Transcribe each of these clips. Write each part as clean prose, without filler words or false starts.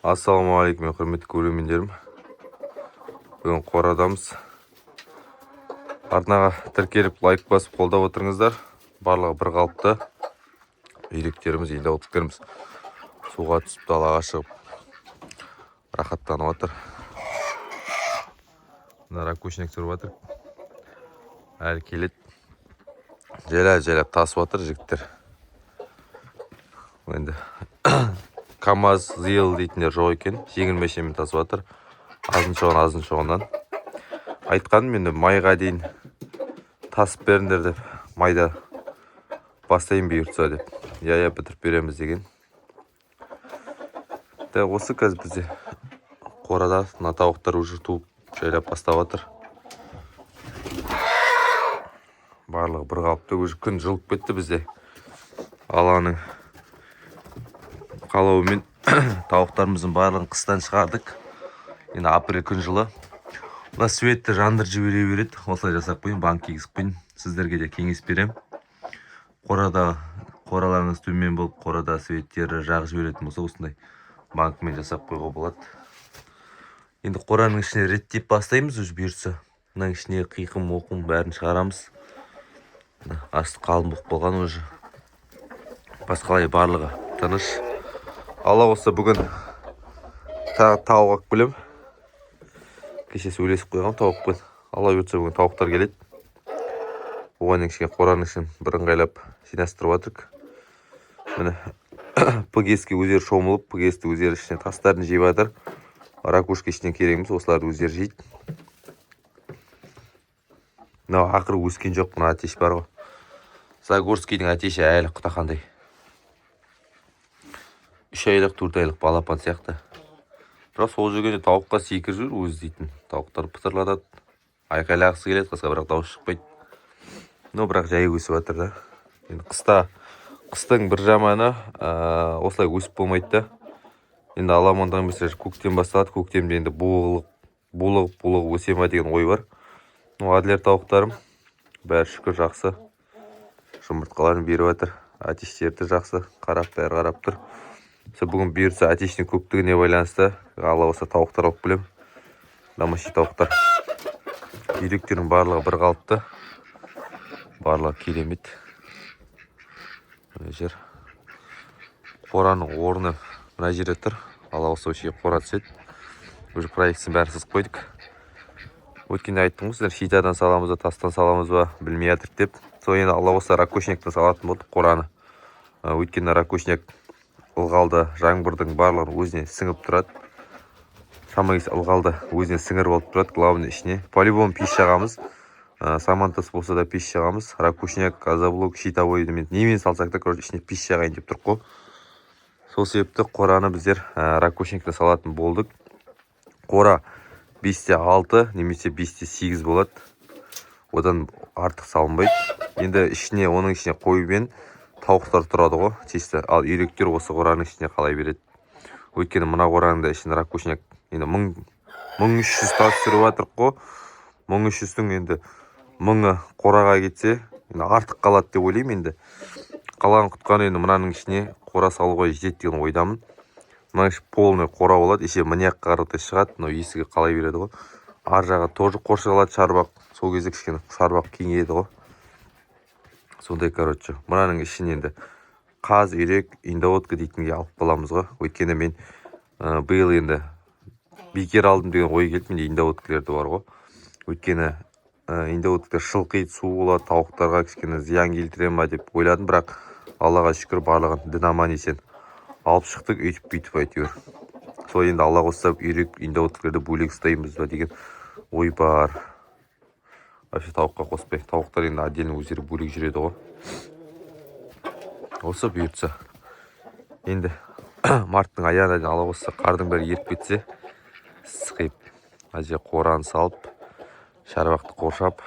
Ассалаумағалейкум, құрметті көрермендерім. Бүгін қорадамыз. Арнаға тіркеліп, лайк басып қолдап отырыңыздар. Барлығы бір қалыпты. Үйректеріміз, елдауыттарымыз суға түсіп, далаға шығып рахаттанып отыр. Мына ракушник жүріп отыр. Әлі келеді. Жайлап тасып отыр жігіттер. Енді КамАЗ, ЗИЛ дейтіндер жоқ екен. Жеңіл машинамен тасып отыр. Азын шоғынан. Айтқаным енді майға дейін тасып беріңдер деп, майда бастайын бұйыртса деп. Я бітіріп береміз деген. Осы қазір бізде қорада мына тауықтар уже туып жайлап бастап отыр. Барлығы бір қалыпты. Уже күн жылып кетті бізде. Алланың қалауымен тауықтарымыздың барлығын қыстан шығардық. Енді апрель күн жылы. Мына светті жандыр жібере береді. Осылай жасап қойын, банк кигізіп қойын. Сіздерге де кеңес берем. Қораларыңыз төмен болып, қорада светтері жақ жіберетін болса, осындай банкмен жасап қойға болады. Енді қораның ішіне реттеп бастаймыз уже бұйыртса. Мынаның ішіне қиқым, оқым бәрін шығарамыз. Асты қалың болып қалған уже. Басқалай барлығы тыныш. Алла болса бүгін тауық ақ білем. Кеше сөйлесіп қойған тауықпен. Алла бұйыртса бүгін тауықтар келеді. Оған кішкене қораның ішін бірыңғайлап жинастырып жатырмық. Міне пгеске өздері шомылып, пгесті өздері ішіне тастарын жеп жатыр. Ракушка ішінен кереміз, осыларды өздері жейді. Мынау ақыры өскен жоқ, мына атеш бар ғой. Загорскийдің атеші әлі құтақандай. 3 айлық, 4 айлық балапан сияқты. Бірақ сол жүргенде тауыққа секір жүр, өзі дейтін. Тауықтар пытырлатады. Айқайлағысы келеді, қысқа бірақ дауыс шықпайды. Бірақ жай өсіп жатыр да. Енді қыстың бір жаманы осылай өсіп болмайды да. Енді аламандаған меселер көктем басталады. Көктемде енді булығып өсе ма деген ой бар. Адлер тауықтарым бәрі шүкір жақсы. Жұмыртқаларын беріп жатыр. Атештерді жақсы қарап, бәрі қарап тұр. Бүгін бұйыртса атешінің көптігіне байланысты алла болса тауықтар алып білем. Домашний тауықтар. Үйректердің барлығы бір қалыпты. Барлығы керемет. Мына жер. Қораның орны мына жерде тұр. Алла болса өшеге қора түседі. Уже проектісін бәрін сызып қойдық. Өткенде айттым ғой, сіздер шитадан саламыз ба, тастан саламыз ба, білмей жатырық деп. Сол енді алла болса ракушниктен салатын болдық қораны. Өткенде ракушник ылғалды жаңбырдың барлығын өзіне сіңіп тұрады. Шамайыз ылғалды өзіне сіңір болып тұрады, главный ішіне. По-любому пеш жағамыз. Самантас болса да пеш жағамыз. Ракушник, азаблок, щитовойды немен салсақ та, ішіне пеш жағайын деп тұрқ қой. Сол себепті қораны біздер ракушниктен салатын болдық. Қора 5-6 немесе 5-8 болады. Одан артық салынбайды. Енді оның ішіне қойымен тауықтар тұрады ғой, чисто. Ал үйректер осы қораның ішіне қалай береді. Өйткені мына қораның да ішінде ракушник. Енді 1300 тас сүріп жатырық қой. 1300-дің енді 1000-ы қораға кетсе, артық қалады деп ойлаймын енді. Қалған құтқан енді мынаның ішіне қора салуға жетеді деген ойдамын. Мына полный қора болады, еше мынаяққа қаратай шығады, но есігі қалай береді ғой. Ар жағы тоже қоршалады шарбақ. Сол кезде кішкене шарбақ кеңейеді ғой. Сондай, мынаның ішін енді қаз, үйрек, индоотка дейтінге алып қаламыз ғой. Өйткені мен биыл енді бекер алдым деген ой келді, менде индооткалерді бар ғой. Өйткені индооткалер шылқиды, су болады, тауықтарға кішкене зиян келтіре ма деп ойладым, бірақ Аллаға шүкір барлығын дін-аман есен алып шықтық, өйтіп бүйтіп әйтеуір. Сол енді Алла қосса үйрек, индооткалерді бөлек ұстаймыз ба деген ой бар. Вообще тауыққа қоспай. Тауықтар енді отдельно өздері бөлек жүреді ғой. Осы бұйыртса. Енді марттың аяғына дейін ала қосса, қардың бәрі еріп кетсе, сықиып, әже қораны салып, шарбақты қоршап,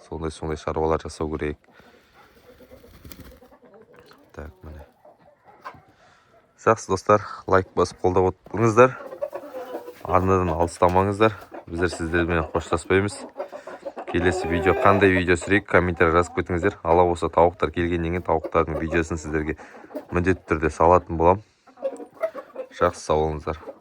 сондай шаруалар жасау керек. Так, міне. Жақсы достар, лайк басып қолдап отырыңыздар. Арнадан алыстамаңыздар. Біздер сіздермен қоштаспаймыз. Келесі видео, қандай видео сүрейік, комментария жазып кетіңіздер. Алла болса тауықтар келгеннен кейін тауықтардың видеосын сіздерге міндетті түрде салатын болам. жақсы сау болыңыздар.